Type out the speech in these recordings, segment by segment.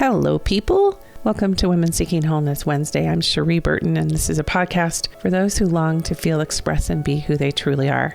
Hello, people. Welcome to Women Seeking Wholeness Wednesday. I'm Cherie Burton, and this is a podcast for those who long to feel, express, and be who they truly are.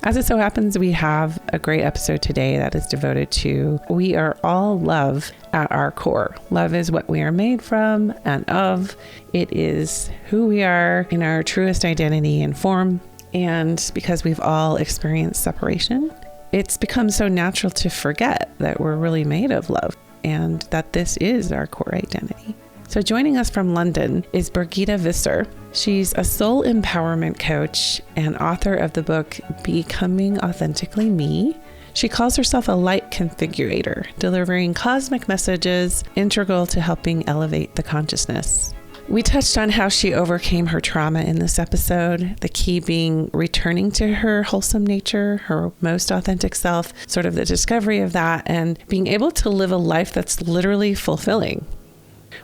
As it so happens, we have a great episode today that is devoted to we are all love at our core. Love is what we are made from and of. It is who we are in our truest identity and form. And because we've all experienced separation, it's become so natural to forget that we're really made of love and that this is our core identity. So joining us from London is Birgitta Visser. She's a soul empowerment coach and author of the book Becoming Authentically Me. She calls herself a Light Configurator, delivering cosmic messages integral to helping elevate the consciousness. We touched on how she overcame her trauma in this episode, the key being returning to her wholesome nature, her most authentic self, sort of the discovery of that, and being able to live a life that's literally fulfilling.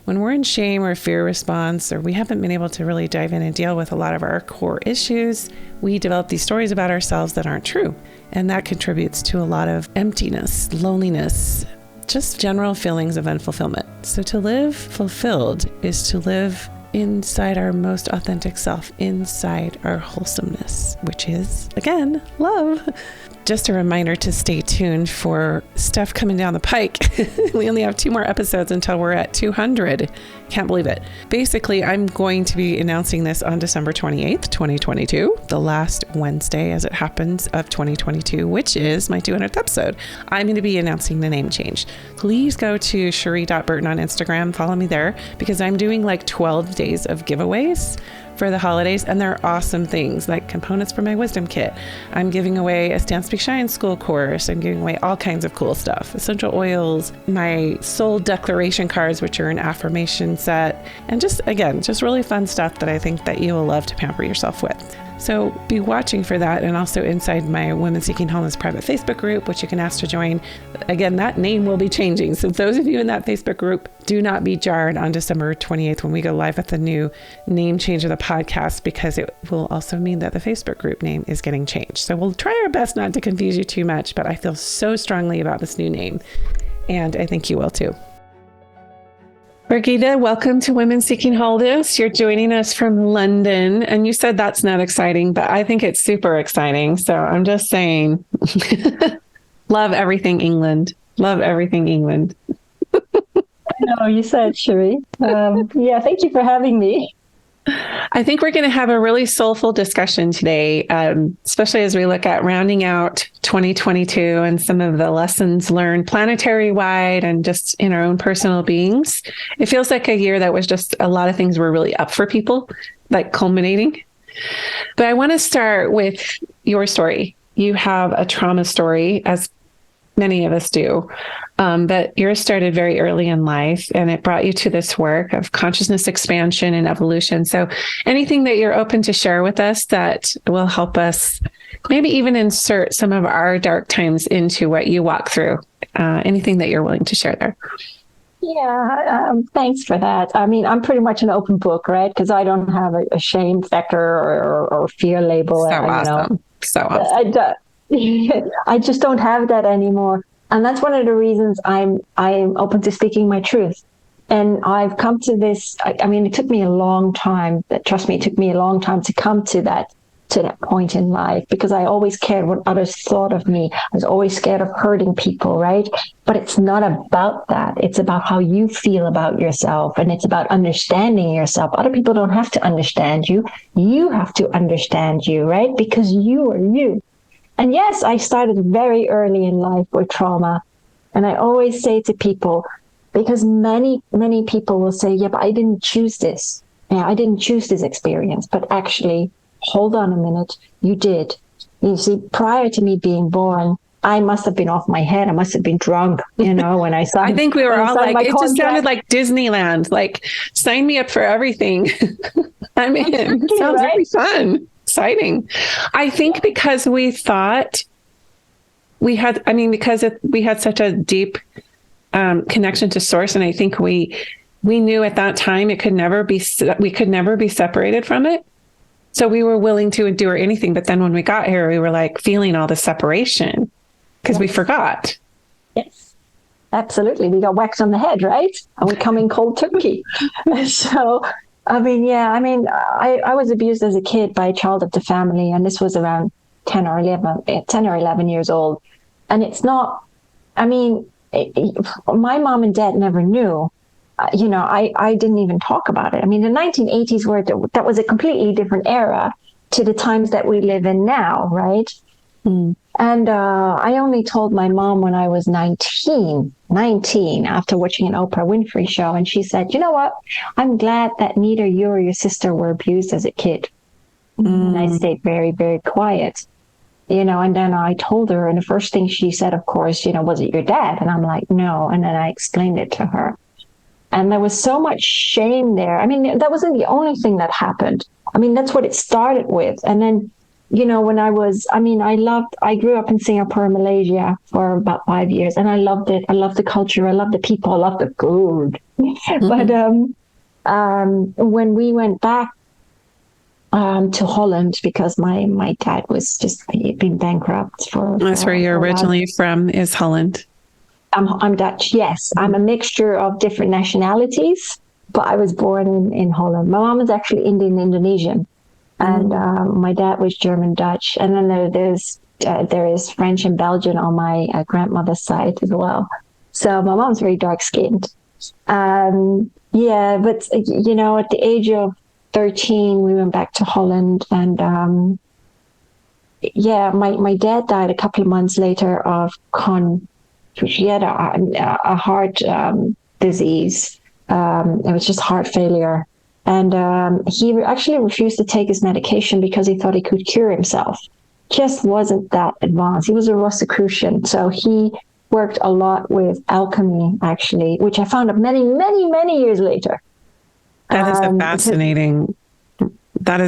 When we're in shame or fear response, or we haven't been able to really dive in and deal with a lot of our core issues, we develop these stories about ourselves that aren't true. And that contributes to a lot of emptiness, loneliness, just general feelings of unfulfillment. So to live fulfilled is to live inside our most authentic self, inside our wholesomeness, which is, again, love. Just a reminder to stay tuned for stuff coming down the pike. We only have 2 more episodes until we're at 200. Can't believe it. Basically, I'm going to be announcing this on December 28th, 2022, the last Wednesday as it happens of 2022, which is my 200th episode. I'm going to be announcing the name change. Please go to cherie.burton on Instagram. Follow me there because I'm doing like 12 days of giveaways for the holidays, and they're awesome things like components for my wisdom kit. I'm giving away a Stand Speak Shine school course. I'm giving away all kinds of cool stuff, essential oils, my soul declaration cards, which are an affirmation set, and just really fun stuff that I think that you will love to pamper yourself with. So be watching for that, and also inside my Women Seeking Wholeness private Facebook group, which you can ask to join. Again, that name will be changing. So those of you in that Facebook group, do not be jarred on December 28th when we go live with the new name change of the podcast, because it will also mean that the Facebook group name is getting changed. So we'll try our best not to confuse you too much, but I feel so strongly about this new name, and I think you will too. Birgitta, welcome to Women Seeking Wholeness. You're joining us from London, and you said that's not exciting, but I think it's super exciting. So I'm just saying, love everything England. Love everything England. I know, you said, Cherie. Yeah, thank you for having me. I think we're going to have a really soulful discussion today, especially as we look at rounding out 2022 and some of the lessons learned planetary-wide and just in our own personal beings. It feels like a year that was just a lot of things were really up for people, like culminating. But I want to start with your story. You have a trauma story, as many of us do. But yours started very early in life, and it brought you to this work of consciousness expansion and evolution. So anything that you're open to share with us that will help us maybe even insert some of our dark times into what you walk through, anything that you're willing to share there. Yeah, thanks for that. I mean, I'm pretty much an open book, right? Because I don't have a shame factor or fear label. So awesome. So awesome. I just don't have that anymore. And that's one of the reasons I'm open to speaking my truth. And I've come to this, I mean, it took me a long time, trust me, it took me a long time to come to that point in life, because I always cared what others thought of me. I was always scared of hurting people, right? But it's not about that. It's about how you feel about yourself, and it's about understanding yourself. Other people don't have to understand you. You have to understand you, right? Because you are you. And yes, I started very early in life with trauma. And I always say to people, because many, many people will say, yeah, but I didn't choose this. Yeah, I didn't choose this experience. But actually, hold on a minute, you did. You see, prior to me being born, I must have been off my head. I must have been drunk, when I signed. I think we were all like, it just sounded like Disneyland. Like, sign me up for everything. I'm in. Exactly, sounds very fun. Exciting. I think because we thought we had such a deep connection to source. And I think we knew at that time we could never be separated from it. So we were willing to endure anything. But then when we got here, we were like feeling all the separation because we forgot. Yes. Absolutely. We got whacked on the head, right? And we come in cold turkey. So, I was abused as a kid by a child of the family, and this was around 10 or 11 years old. And it's not, I mean, my mom and dad never knew. I didn't even talk about it. I mean, the 1980s that was a completely different era to the times that we live in now, right? Mm. And I only told my mom when I was 19, after watching an Oprah Winfrey show. And she said, you know what? I'm glad that neither you or your sister were abused as a kid. And I stayed very, very quiet. And then I told her, and the first thing she said, of course, was it your dad? And I'm like, no. And then I explained it to her. And there was so much shame there. I mean, that wasn't the only thing that happened. I mean, that's what it started with. And then, when I grew up in Singapore, Malaysia for about 5 years, and I loved it. I loved the culture. I loved the people. I loved the food. Mm-hmm. But when we went back to Holland, because my dad was he'd been bankrupt That's where you're originally from, is Holland. I'm Dutch, yes. I'm a mixture of different nationalities, but I was born in Holland. My mom was actually Indian Indonesian, and my dad was German Dutch. And then there is French and Belgian on my grandmother's side as well. So my mom's very dark skinned. But at the age of 13, we went back to Holland, and my dad died a couple of months later of she had a heart disease. It was just heart failure. And he actually refused to take his medication because he thought he could cure himself. Just wasn't that advanced. He was a Rosicrucian. So he worked a lot with alchemy, actually, which I found out many, many, many years later. That is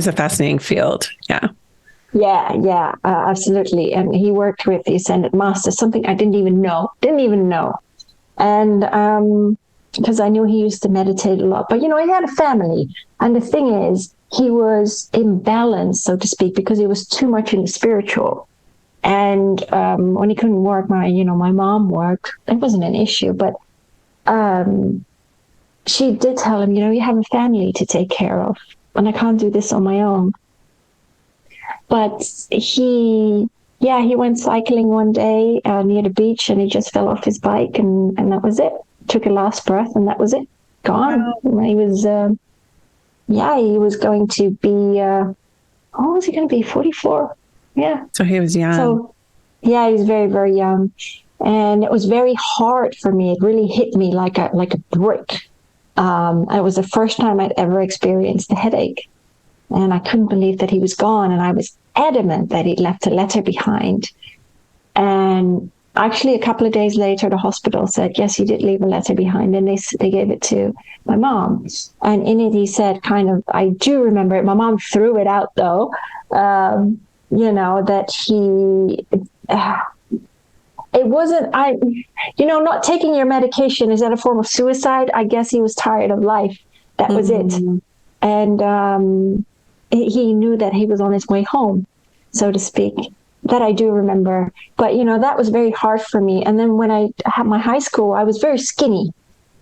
a fascinating field. Yeah. Yeah, absolutely. And he worked with the Ascended Master, something I didn't even know. And because I knew he used to meditate a lot. But, he had a family. And the thing is, he was imbalanced, so to speak, because he was too much in the spiritual. And when he couldn't work, my mom worked. It wasn't an issue. But she did tell him, you have a family to take care of. And I can't do this on my own. But he went cycling one day near the beach, and he just fell off his bike, and that was it. Took a last breath, and that was it. Gone. Wow. He was, he was going to be, what was he going to be? 44. Yeah. So he was young. So, he was very, very young. And it was very hard for me. It really hit me like a brick. It was the first time I'd ever experienced a headache. And I couldn't believe that he was gone. And I was adamant that he'd left a letter behind. And actually, a couple of days later, the hospital said, yes, he did leave a letter behind. And they gave it to my mom. And in it, he said, I do remember it. My mom threw it out, though, that he... it wasn't, not taking your medication, is that a form of suicide? I guess he was tired of life. That was it. And he knew that he was on his way home, so to speak. That I do remember. But, that was very hard for me. And then when I had my high school, I was very skinny,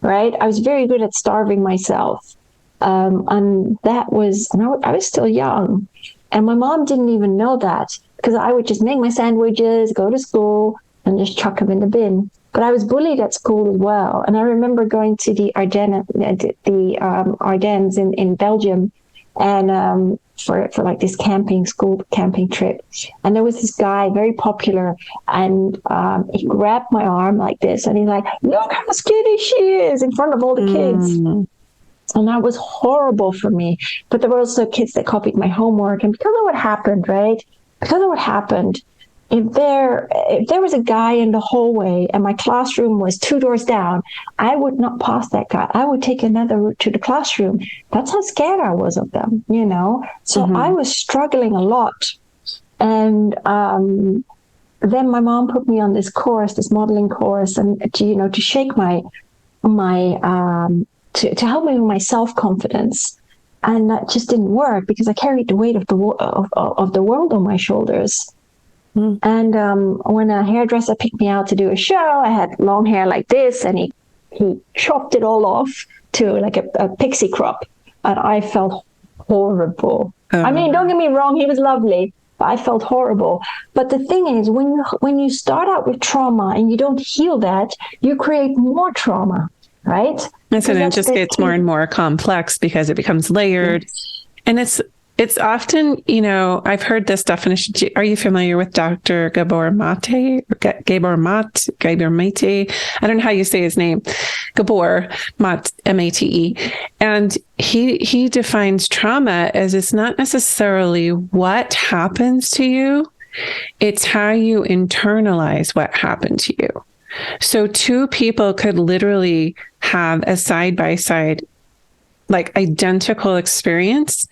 right? I was very good at starving myself. And I was still young. And my mom didn't even know that, because I would just make my sandwiches, go to school, and just chuck them in the bin. But I was bullied at school as well. And I remember going to the Ardennes in Belgium, and for like this school camping trip. And there was this guy, very popular, and he grabbed my arm like this, and he's like, look how skinny she is, in front of all the kids. And that was horrible for me. But there were also kids that copied my homework. And because of what happened, if there was a guy in the hallway and my classroom was 2 doors down, I would not pass that guy. I would take another route to the classroom. That's how scared I was of them, So I was struggling a lot. And then my mom put me on this modeling course, and to shake my to help me with my self-confidence. And that just didn't work, because I carried the weight of the world on my shoulders. And when a hairdresser picked me out to do a show, I had long hair like this, and he chopped it all off to like a pixie crop, and I felt horrible. I mean, don't get me wrong, he was lovely, but I felt horrible. But the thing is, when you start out with trauma and you don't heal that, you create more trauma, right? And so it just gets more and more complex because it becomes layered. Yes. And it's often, I've heard this definition. Are you familiar with Dr. Gabor Mate? I don't know how you say his name. Gabor Mate, M-A-T-E. And he defines trauma as it's not necessarily what happens to you. It's how you internalize what happened to you. So two people could literally have a side-by-side, like identical experience,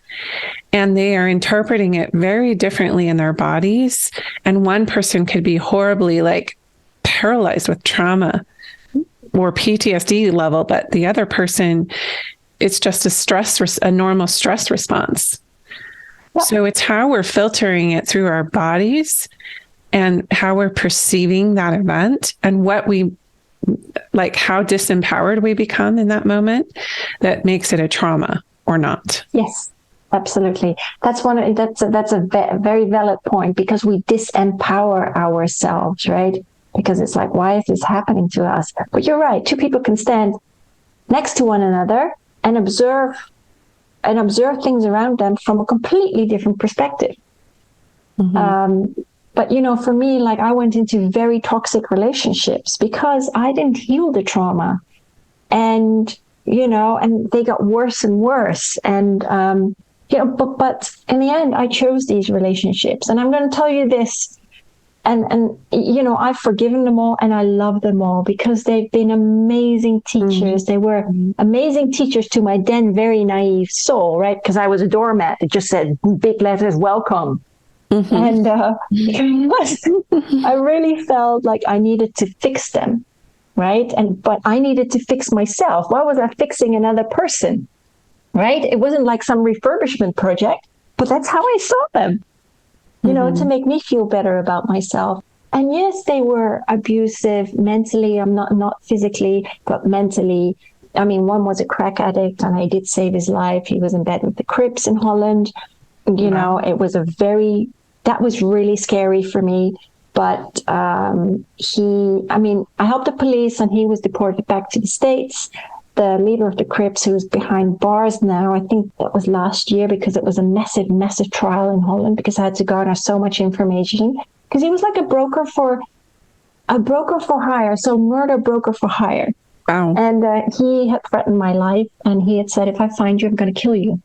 and they are interpreting it very differently in their bodies. And one person could be horribly like paralyzed with trauma or PTSD level, but the other person, it's just a normal stress response. Yep. So it's how we're filtering it through our bodies and how we're perceiving that event and how disempowered we become in that moment that makes it a trauma or not. Yes, absolutely. That's a very valid point, because we disempower ourselves, right? Because it's like, why is this happening to us? But you're right. Two people can stand next to one another and observe things around them from a completely different perspective. Mm-hmm. But, for me, like, I went into very toxic relationships because I didn't heal the trauma, and they got worse and worse. And, but in the end, I chose these relationships, and I'm going to tell you this, and I've forgiven them all, and I love them all because they've been amazing teachers. Mm-hmm. They were amazing teachers to my then very naive soul, right? Because I was a doormat that just said big letters, welcome. Mm-hmm. And I really felt like I needed to fix them, right? But I needed to fix myself. Why was I fixing another person, right? It wasn't like some refurbishment project, but that's how I saw them, to make me feel better about myself. And yes, they were abusive mentally. I'm not physically, but mentally. I mean, one was a crack addict, and I did save his life. He was in bed with the Crips in Holland. It was that was really scary for me. But I helped the police, and he was deported back to the States. The leader of the Crips, who is behind bars now, I think that was last year, because it was a massive, massive trial in Holland, because I had to garner so much information. Because he was like a broker for hire, so murder broker for hire. Wow. And he had threatened my life, and he had said, if I find you, I'm going to kill you.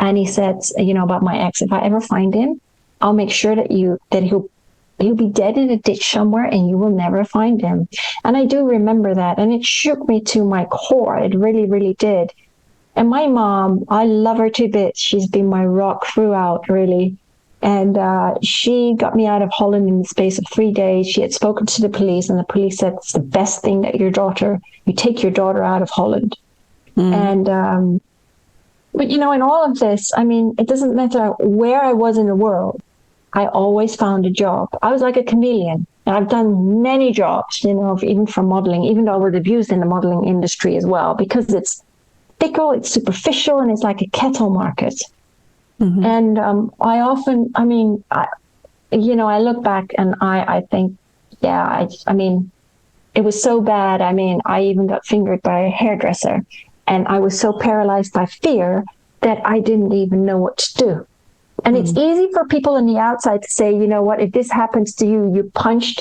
And he said, about my ex, if I ever find him, I'll make sure that he'll be dead in a ditch somewhere, and you will never find him. And I do remember that, and it shook me to my core. It really, really did. And my mom, I love her to bits. She's been my rock throughout, really. And she got me out of Holland in the space of 3 days. She had spoken to the police, and the police said, it's the best thing that you take your daughter out of Holland. And but in all of this, I mean, it doesn't matter where I was in the world. I always found a job. I was like a chameleon. And I've done many jobs, even from modeling, even though I was abused in the modeling industry as well, because it's fickle, it's superficial, and it's like a cattle market. Mm-hmm. And I look back and I think, it was so bad. I mean, I even got fingered by a hairdresser, and I was so paralyzed by fear that I didn't even know what to do. And it's easy for people on the outside to say, what, if this happens to you, you punch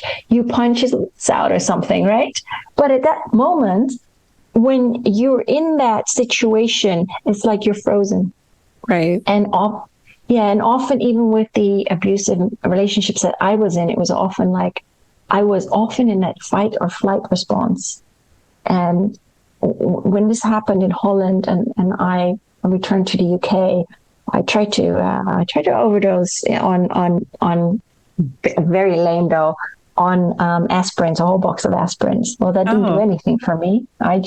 his out or something, right? But at that moment, when you're in that situation, it's like you're frozen. Right. And often even with the abusive relationships that I was in, it was often like I was often in that fight or flight response. And when this happened in Holland and I returned to the UK, I tried to overdose on very lame though, on aspirins, a whole box of aspirins. Well, that didn't do anything for me. I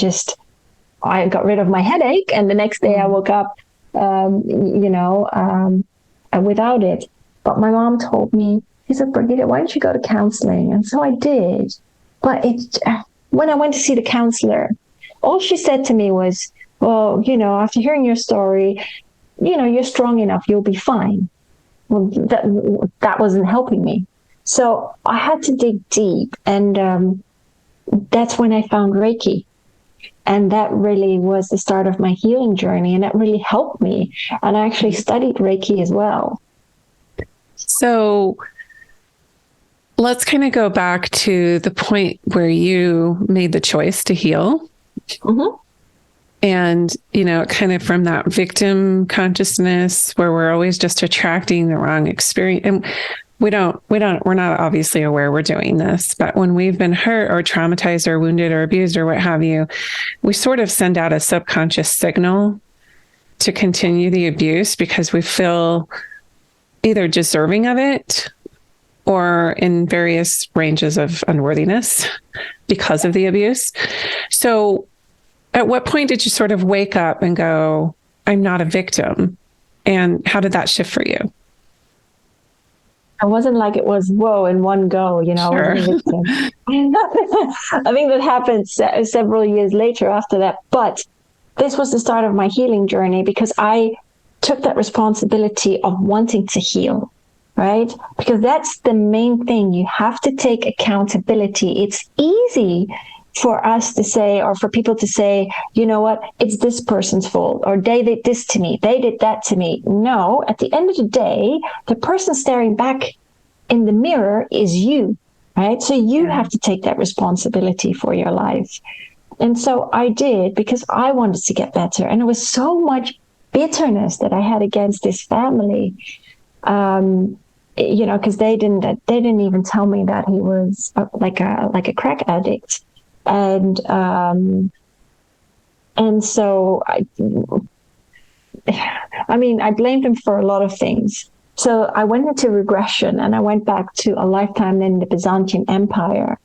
got rid of my headache, and the next day I woke up, without it. But my mom told me, He said, Birgitta, why don't you go to counseling? And so I did. But when I went to see the counselor, all she said to me was, well, after hearing your story, you're strong enough, you'll be fine. Well, that wasn't helping me. So I had to dig deep. And that's when I found Reiki. And that really was the start of my healing journey. And that really helped me. And I actually studied Reiki as well. So let's kind of go back to the point where you made the choice to heal. Mm-hmm. And, kind of from that victim consciousness where we're always just attracting the wrong experience. And we're not obviously aware we're doing this, but when we've been hurt or traumatized or wounded or abused or what have you, we sort of send out a subconscious signal to continue the abuse because we feel either deserving of it or in various ranges of unworthiness because of the abuse. So at what point did you sort of wake up and go, I'm not a victim? And how did that shift for you? It wasn't like it was, whoa, in one go, Sure. I was a victim. I think that happened several years later after that. But this was the start of my healing journey because I took that responsibility of wanting to heal, right? Because that's the main thing. You have to take accountability. It's easy for us to say, or for people to say, you know what, it's this person's fault, or they did this to me, they did that to me. No, at the end of the day, the person staring back in the mirror is you, right? So you have to take that responsibility for your life. And so I did because I wanted to get better. And there was so much bitterness that I had against this family, because they didn't even tell me that he was like a crack addict. And so I blamed him for a lot of things. So I went into regression and I went back to a lifetime in the Byzantine Empire.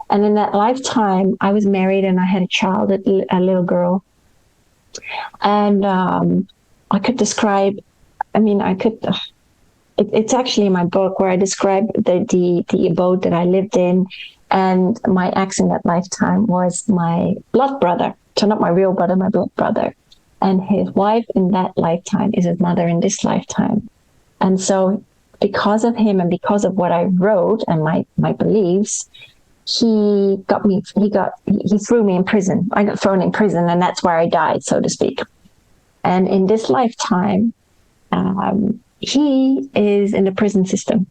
And in that lifetime, I was married and I had a child, a little girl. And I could describe, it's actually in my book where I describe the abode that I lived in. And my ex in that lifetime was my blood brother. So not my real brother, my blood brother. And his wife in that lifetime is his mother in this lifetime. And so because of him and because of what I wrote and my beliefs, he threw me in prison. I got thrown in prison, and that's where I died, so to speak. And in this lifetime, he is in the prison system.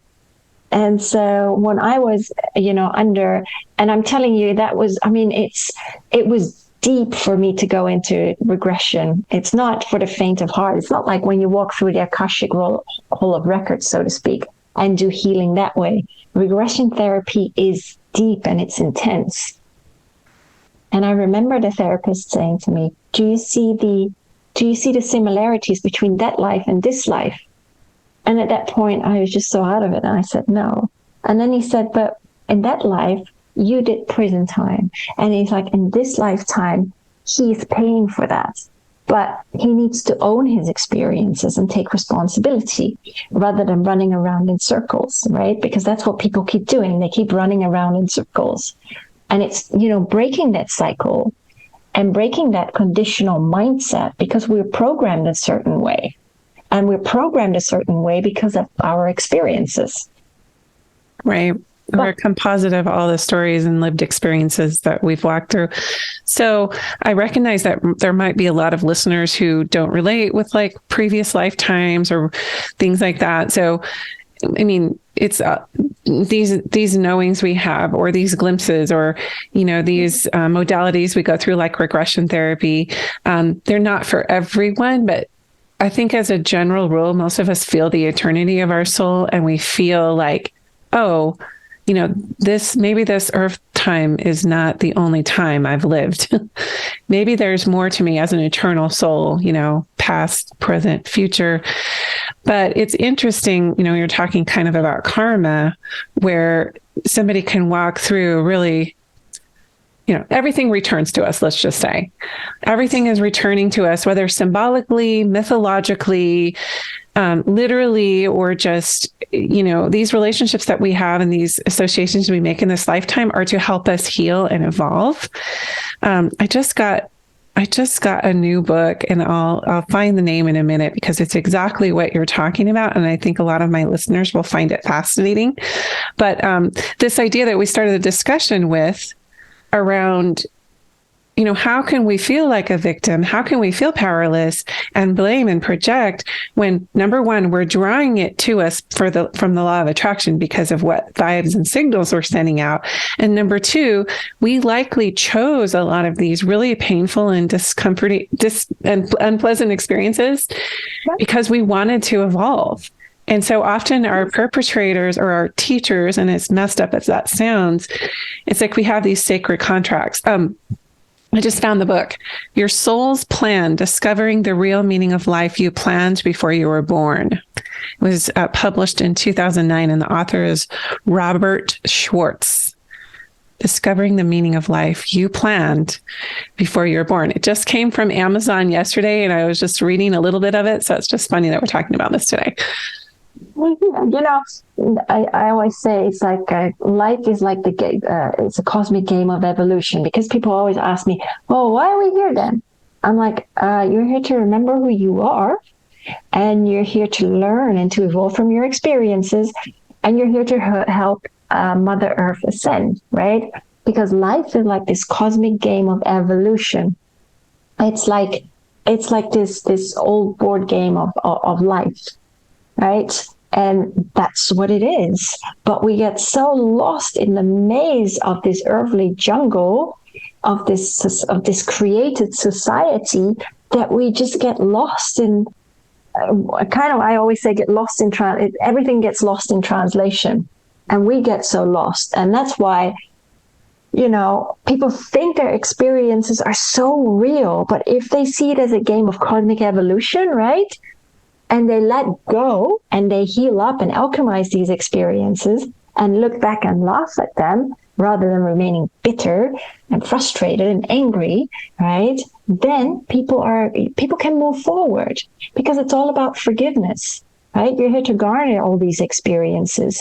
And so when I was, under, and I'm telling you, that was, it was deep for me to go into regression. It's not for the faint of heart. It's not like when you walk through the Akashic hall of records, so to speak, and do healing that way. Regression therapy is deep and it's intense. And I remember the therapist saying to me, do you see the similarities between that life and this life? And at that point, I was just so out of it. And I said, no. And then he said, but in that life, you did prison time. And he's like, in this lifetime, he's paying for that. But he needs to own his experiences and take responsibility rather than running around in circles, right? Because that's what people keep doing. They keep running around in circles. And it's, breaking that cycle and breaking that conditional mindset because we're programmed a certain way. And we're programmed a certain way because of our experiences. Right. We're a composite of all the stories and lived experiences that we've walked through. So I recognize that there might be a lot of listeners who don't relate with like previous lifetimes or things like that. So, it's these knowings we have, or these glimpses, or, these modalities we go through, like regression therapy. They're not for everyone, but I think as a general rule, most of us feel the eternity of our soul, and we feel like, oh, maybe this earth time is not the only time I've lived. Maybe there's more to me as an eternal soul, past, present, future. But it's interesting, you're talking kind of about karma, where somebody can walk through really, everything returns to us, let's just say. Everything is returning to us, whether symbolically, mythologically, literally, or just, these relationships that we have and these associations we make in this lifetime are to help us heal and evolve. I just got a new book, and I'll find the name in a minute, because it's exactly what you're talking about. And I think a lot of my listeners will find it fascinating. But this idea that we started the discussion with around, how can we feel like a victim? How can we feel powerless and blame and project when, number one, we're drawing it to us from the law of attraction because of what vibes and signals we're sending out. And number two, we likely chose a lot of these really painful and discomforting and unpleasant experiences because we wanted to evolve. And so often our perpetrators or our teachers, and as messed up as that sounds, it's like we have these sacred contracts. I just found the book, Your Soul's Plan, Discovering the Real Meaning of Life You Planned Before You Were Born. It was published in 2009, and the author is Robert Schwartz. Discovering the Meaning of Life You Planned Before You Were Born. It just came from Amazon yesterday, and I was just reading a little bit of it, so it's just funny that we're talking about this today. I always say it's like life is like the game. It's a cosmic game of evolution, because people always ask me, "Well, why are we here then?" I'm like, "You're here to remember who you are, and you're here to learn and to evolve from your experiences, and you're here to help Mother Earth ascend, right? Because life is like this cosmic game of evolution. It's like this old board game of life." Right? And that's what it is. But we get so lost in the maze of this earthly jungle, of this created society, that we just get lost in I always say, get lost in everything gets lost in translation, and we get so lost. And that's why, people think their experiences are so real, but if they see it as a game of cosmic evolution, right? And they let go and they heal up and alchemize these experiences and look back and laugh at them rather than remaining bitter and frustrated and angry, right? Then people can move forward, because it's all about forgiveness, right? You're here to garner all these experiences.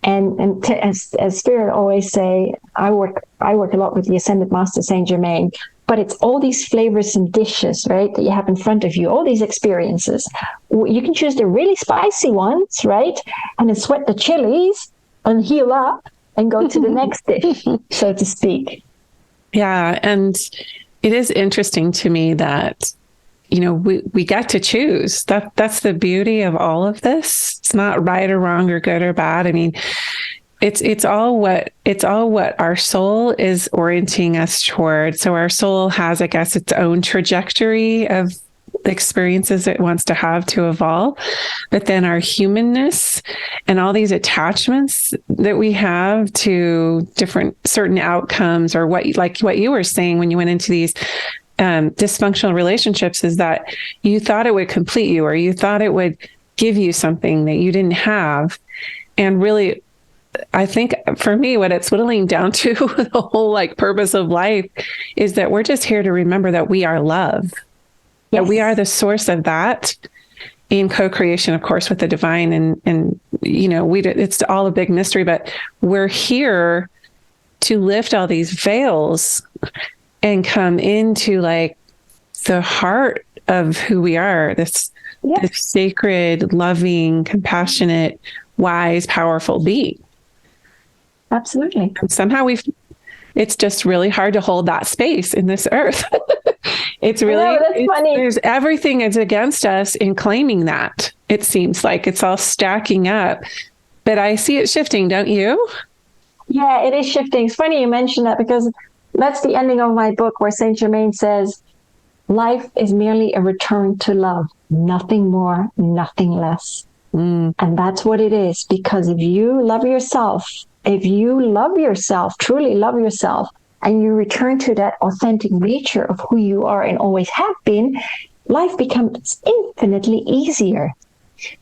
As Spirit always say, I work a lot with the Ascended Master Saint Germain, but it's all these flavors and dishes, right, that you have in front of you, all these experiences. You can choose the really spicy ones, right, and then sweat the chilies and heal up and go to the next dish, so to speak. Yeah, and it is interesting to me that, we get to choose. That's the beauty of all of this. It's not right or wrong or good or bad. I mean, it's all what our soul is orienting us toward. So our soul has, I guess, its own trajectory of the experiences it wants to have to evolve. But then our humanness and all these attachments that we have to certain outcomes, or what you were saying when you went into these dysfunctional relationships, is that you thought it would complete you, or you thought it would give you something that you didn't have. And really, I think for me, what it's whittling down to, the whole purpose of life, is that we're just here to remember that we are love. Yes. That we are the source of that, in co-creation, of course, with the divine. And it's all a big mystery, but we're here to lift all these veils and come into the heart of who we are, this sacred, loving, compassionate, wise, powerful being. Absolutely. And somehow it's just really hard to hold that space in this earth. It's really, funny. There's everything is against us in claiming that. It seems like it's all stacking up, but I see it shifting, don't you? Yeah, it is shifting. It's funny you mentioned that, because that's the ending of my book, where Saint Germain says, life is merely a return to love, nothing more, nothing less. And that's what it is, because if you love yourself, truly love yourself, and you return to that authentic nature of who you are and always have been, life becomes infinitely easier,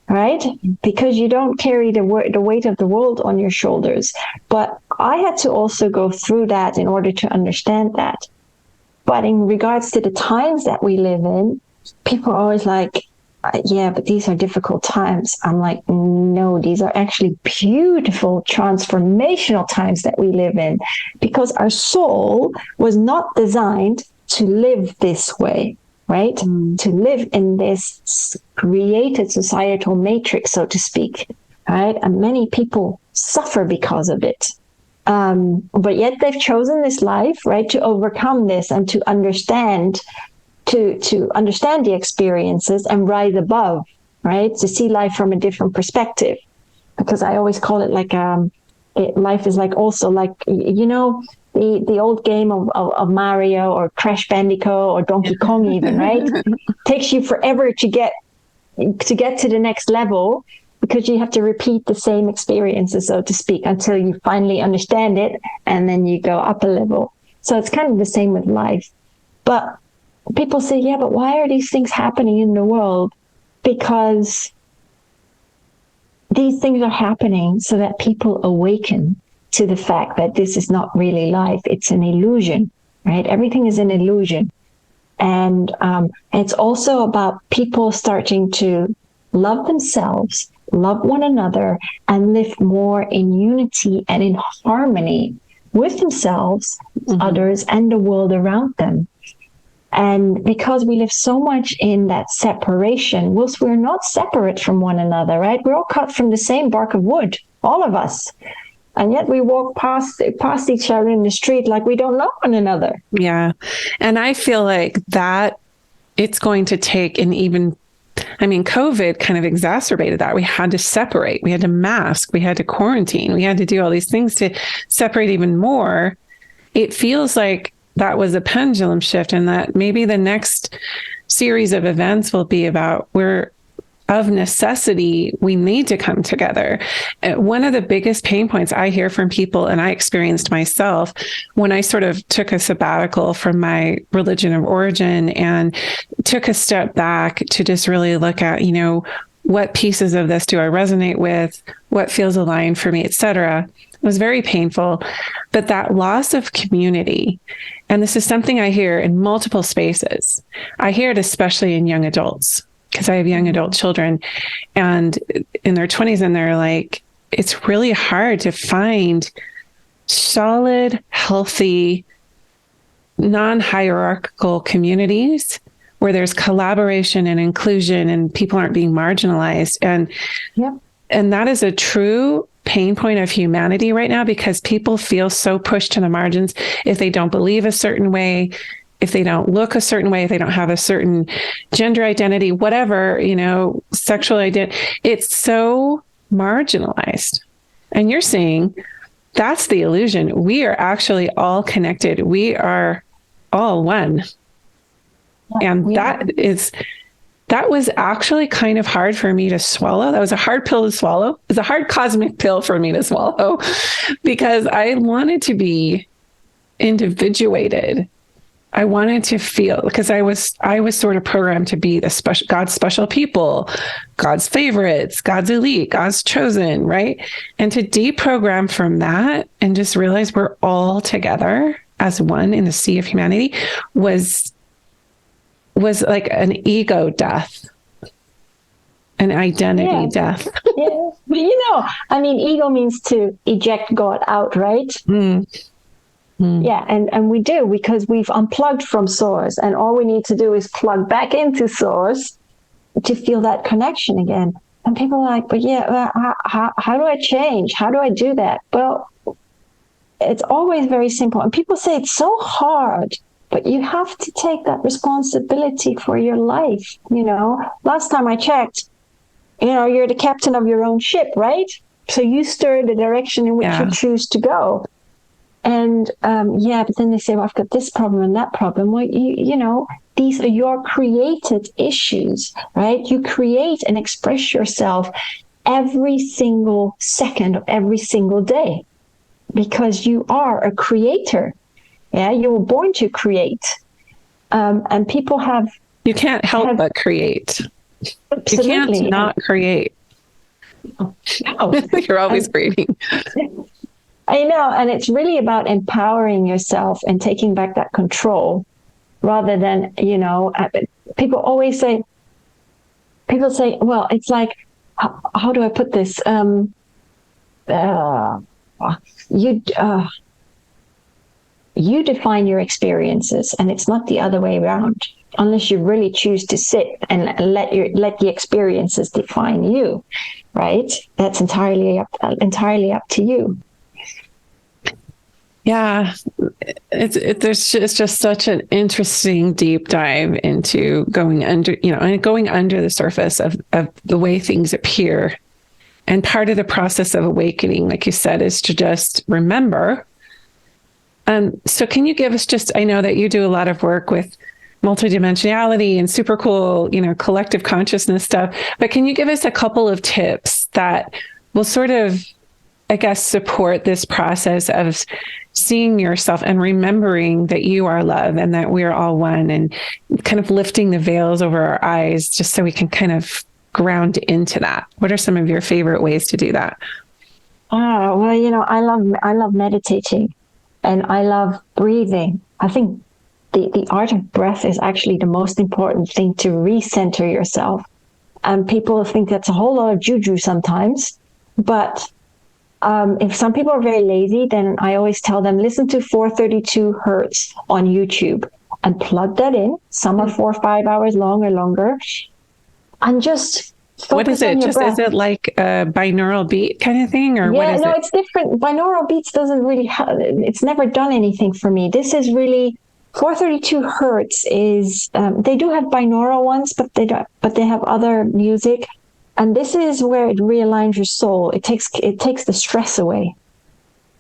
right? Because you don't carry the weight of the world on your shoulders. But I had to also go through that in order to understand that. But in regards to the times that we live in, people are always like, yeah, but these are difficult times. I'm like, no, these are actually beautiful, transformational times that we live in, because our soul was not designed to live this way, right? To live in this created societal matrix, so to speak, right? And many people suffer because of it. But yet they've chosen this life, right, to overcome this and to understand the experiences and rise above, right? To see life from a different perspective. Because I always call it like life is like also like, you know, the old game of Mario or Crash Bandicoot or Donkey Kong even, right? Takes you forever to get to the next level, because you have to repeat the same experiences, so to speak, until you finally understand it, and then you go up a level. So it's kind of the same with life. But people say, yeah, but why are these things happening in the world? Because these things are happening so that people awaken to the fact that this is not really life. It's an illusion, right? Everything is an illusion. And it's also about people starting to love themselves, love one another, and live more in unity and in harmony with themselves, others, and the world around them. And because we live so much in that separation, whilst we're not separate from one another, right? We're all cut from the same bark of wood, all of us. And yet we walk past each other in the street like we don't know one another. Yeah. And I feel like that it's going to take COVID kind of exacerbated that. We had to separate, we had to mask, we had to quarantine, we had to do all these things to separate even more. It feels like that was a pendulum shift, and that maybe the next series of events will be about where of necessity we need to come together. One of the biggest pain points I hear from people, and I experienced myself when I sort of took a sabbatical from my religion of origin and took a step back to just really look at, you know, what pieces of this do I resonate with, what feels aligned for me, etc. It was very painful. But that loss of community, and this is something I hear in multiple spaces. I hear it especially in young adults, because I have young adult children, and in their 20s, and they're like, it's really hard to find solid, healthy, non-hierarchical communities where there's collaboration and inclusion and people aren't being marginalized. And that is a true pain point of humanity right now, because people feel so pushed to the margins if they don't believe a certain way, if they don't look a certain way, if they don't have a certain gender identity, whatever, you know, sexual identity. It's so marginalized. And you're saying that's the illusion. We are actually all connected. We are all one. And that was actually kind of hard for me to swallow. That was a hard pill to swallow. It was a hard cosmic pill for me to swallow, because I wanted to be individuated. I wanted to feel, because I was sort of programmed to be God's special people, God's favorites, God's elite, God's chosen, right? And to deprogram from that and just realize we're all together as one in the sea of humanity was like an ego death, an identity death. Yeah. But you know, I mean, ego means to eject God out, right? Yeah, and we do, because we've unplugged from source, and all we need to do is plug back into source to feel that connection again. And people are like, but yeah, how do I change? How do I do that? Well, it's always very simple. And people say it's so hard, but you have to take that responsibility for your life. You know, last time I checked, you know, you're the captain of your own ship, right? So you steer the direction in which you choose to go. And but then they say, well, I've got this problem and that problem. Well, you know, these are your created issues, right? You create and express yourself every single second of every single day, because you are a creator. Yeah, you were born to create. And people have... You can't help but create. Absolutely. You can't not create. No. You're always creating. I know, and it's really about empowering yourself and taking back that control, rather than, you know, people always say, people say, well, it's like, how do I put this? You you define your experiences, and it's not the other way around, unless you really choose to sit and let the experiences define you, right? That's entirely up to you. Yeah, it's just such an interesting deep dive into going under, and going under the surface of the way things appear. And part of the process of awakening, like you said, is to just remember. So can you give us I know that you do a lot of work with multidimensionality and super cool, collective consciousness stuff, but can you give us a couple of tips that will sort of, I guess, support this process of seeing yourself and remembering that you are love and that we're all one, and kind of lifting the veils over our eyes just so we can kind of ground into that? What are some of your favorite ways to do that? Well, I love meditating, and I love breathing. I think the art of breath is actually the most important thing to recenter yourself. And people think that's a whole lot of juju sometimes, but if some people are very lazy, then I always tell them, listen to 432 hertz on YouTube and plug that in. Some are 4 or 5 hours long or longer. And just focus what is it? on your breath. Is it like a binaural beat kind of thing, or what is it? It's different. Binaural beats doesn't really it's never done anything for me. This is really 432 hertz is, they do have binaural ones, but they have other music. And this is where it realigns your soul. It takes the stress away.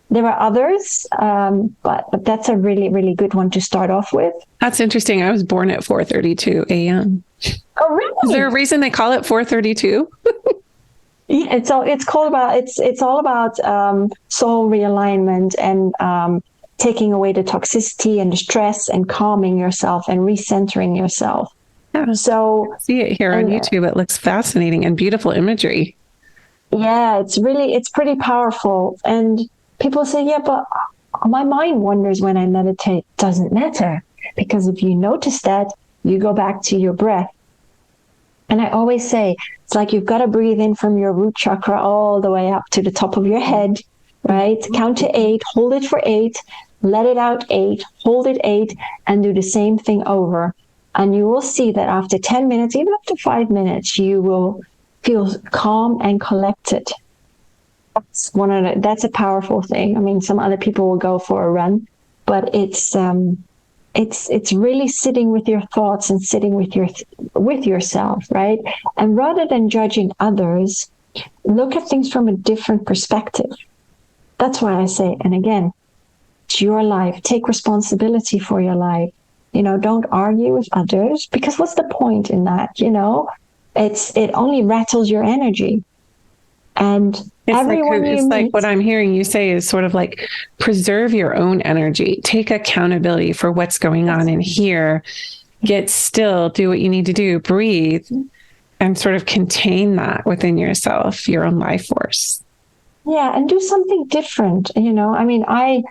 There are others, but that's a really, really good one to start off with. That's interesting. I was born at 4:32 a.m. Oh, really? Is there a reason they call it 4:32? Yeah, it's all about soul realignment and taking away the toxicity and the stress and calming yourself and recentering yourself. Yeah. So I see it here on YouTube. It looks fascinating and beautiful imagery. Yeah, it's pretty powerful. And people say, yeah, but my mind wanders when I meditate. Doesn't matter, because if you notice that, you go back to your breath. And I always say, it's like you've got to breathe in from your root chakra all the way up to the top of your head, right? Count to 8, hold it for 8, let it out 8, hold it 8, and do the same thing over. And you will see that after 10 minutes, even up to 5 minutes, you will feel calm and collected. That's a powerful thing. I mean, some other people will go for a run, but it's really sitting with your thoughts and sitting with yourself, right? And rather than judging others, look at things from a different perspective. That's why I say, and again, it's your life. Take responsibility for your life. Don't argue with others, because what's the point in that? It only rattles your energy. And it's like what I'm hearing you say is sort of like, preserve your own energy, take accountability for what's going on in here, get still, do what you need to do, breathe, and sort of contain that within yourself, your own life force. Yeah, and do something different. I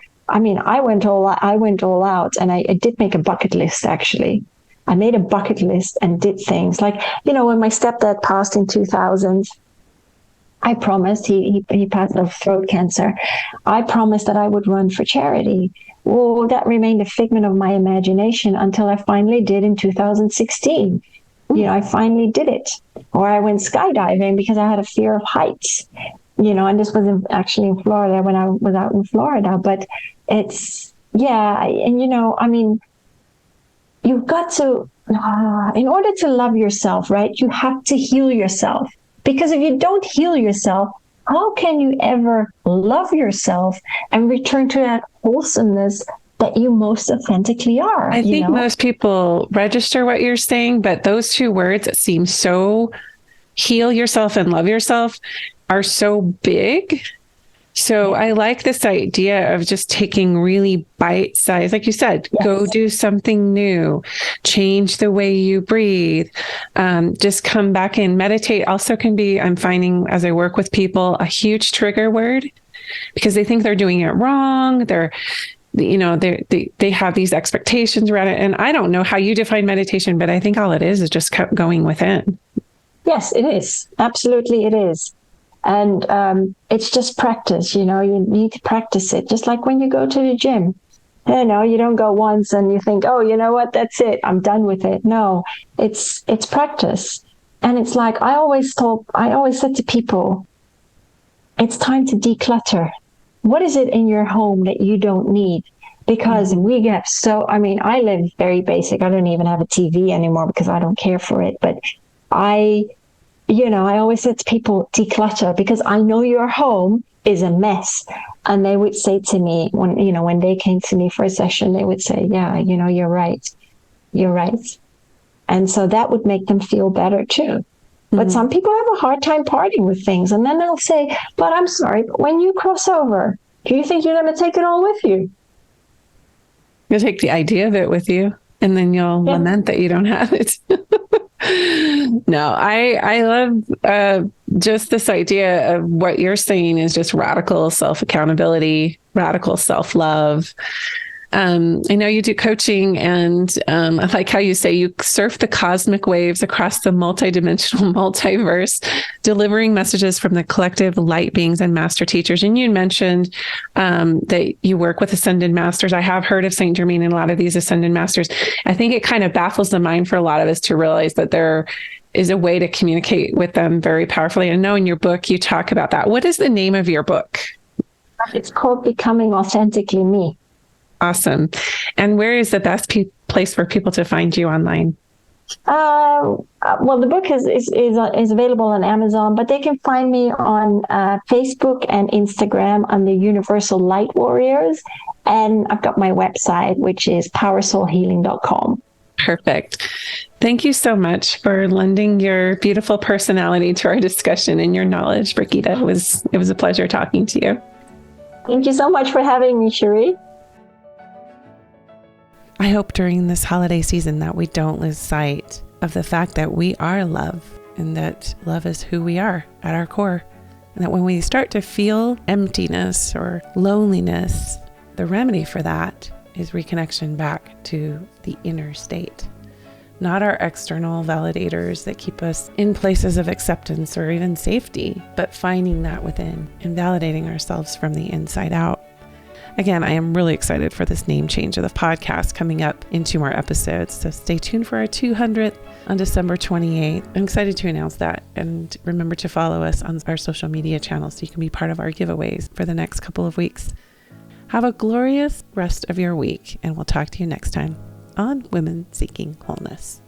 went all out, and I did make a bucket list, actually. I made a bucket list and did things like, when my stepdad passed in 2000, I promised, he passed of throat cancer. I promised that I would run for charity. Well, that remained a figment of my imagination until I finally did in 2016. I finally did it. Or I went skydiving because I had a fear of heights. And this was actually in Florida when I was out in Florida. But it's, yeah, and you've got to, in order to love yourself, right, you have to heal yourself. Because if you don't heal yourself, how can you ever love yourself and return to that wholesomeness that you most authentically are? I think most people register what you're saying, but those two words that seem so, heal yourself and love yourself, are so big. So I like this idea of just taking really bite size, like you said, yes. Go do something new, change the way you breathe, just come back in. Meditate also can be, I'm finding as I work with people, a huge trigger word, because they think they're doing it wrong. They have these expectations around it. And I don't know how you define meditation, but I think all it is just going within. Yes, it is. Absolutely, it is. And it's just practice. You need to practice it. Just like when you go to the gym. You don't go once and you think, oh, you know what? That's it. I'm done with it. No, it's practice. And it's like I always said to people, it's time to declutter. What is it in your home that you don't need? Because we get I live very basic. I don't even have a TV anymore because I don't care for it. But I always said to people, declutter, because I know your home is a mess. And they would say to me when they came to me for a session, they would say, yeah, you're right. You're right. And so that would make them feel better too. But some people have a hard time parting with things. And then they'll say, but I'm sorry, but when you cross over, do you think you're going to take it all with you? You'll take the idea of it with you, and then you'll lament that you don't have it. No, I love just this idea of what you're saying is just radical self-accountability, radical self-love. I know you do coaching, and I like how you say you surf the cosmic waves across the multidimensional multiverse, delivering messages from the collective light beings and master teachers. And you mentioned that you work with ascended masters. I have heard of Saint Germain and a lot of these ascended masters. I think it kind of baffles the mind for a lot of us to realize that there is a way to communicate with them very powerfully. I know in your book you talk about that. What is the name of your book? It's called Becoming Authentically Me. Awesome. And where is the best place for people to find you online? Well, the book is available on Amazon, but they can find me on Facebook and Instagram under Universal Light Warriors. And I've got my website, which is powersoulhealing.com. Perfect. Thank you so much for lending your beautiful personality to our discussion and your knowledge, Birgitta. It was a pleasure talking to you. Thank you so much for having me, Cherie. I hope during this holiday season that we don't lose sight of the fact that we are love, and that love is who we are at our core. And that when we start to feel emptiness or loneliness, the remedy for that is reconnection back to the inner state. Not our external validators that keep us in places of acceptance or even safety, but finding that within and validating ourselves from the inside out. Again, I am really excited for this name change of the podcast coming up in 2 more episodes. So stay tuned for our 200th on December 28th. I'm excited to announce that. And remember to follow us on our social media channels so you can be part of our giveaways for the next couple of weeks. Have a glorious rest of your week, and we'll talk to you next time on Women Seeking Wholeness.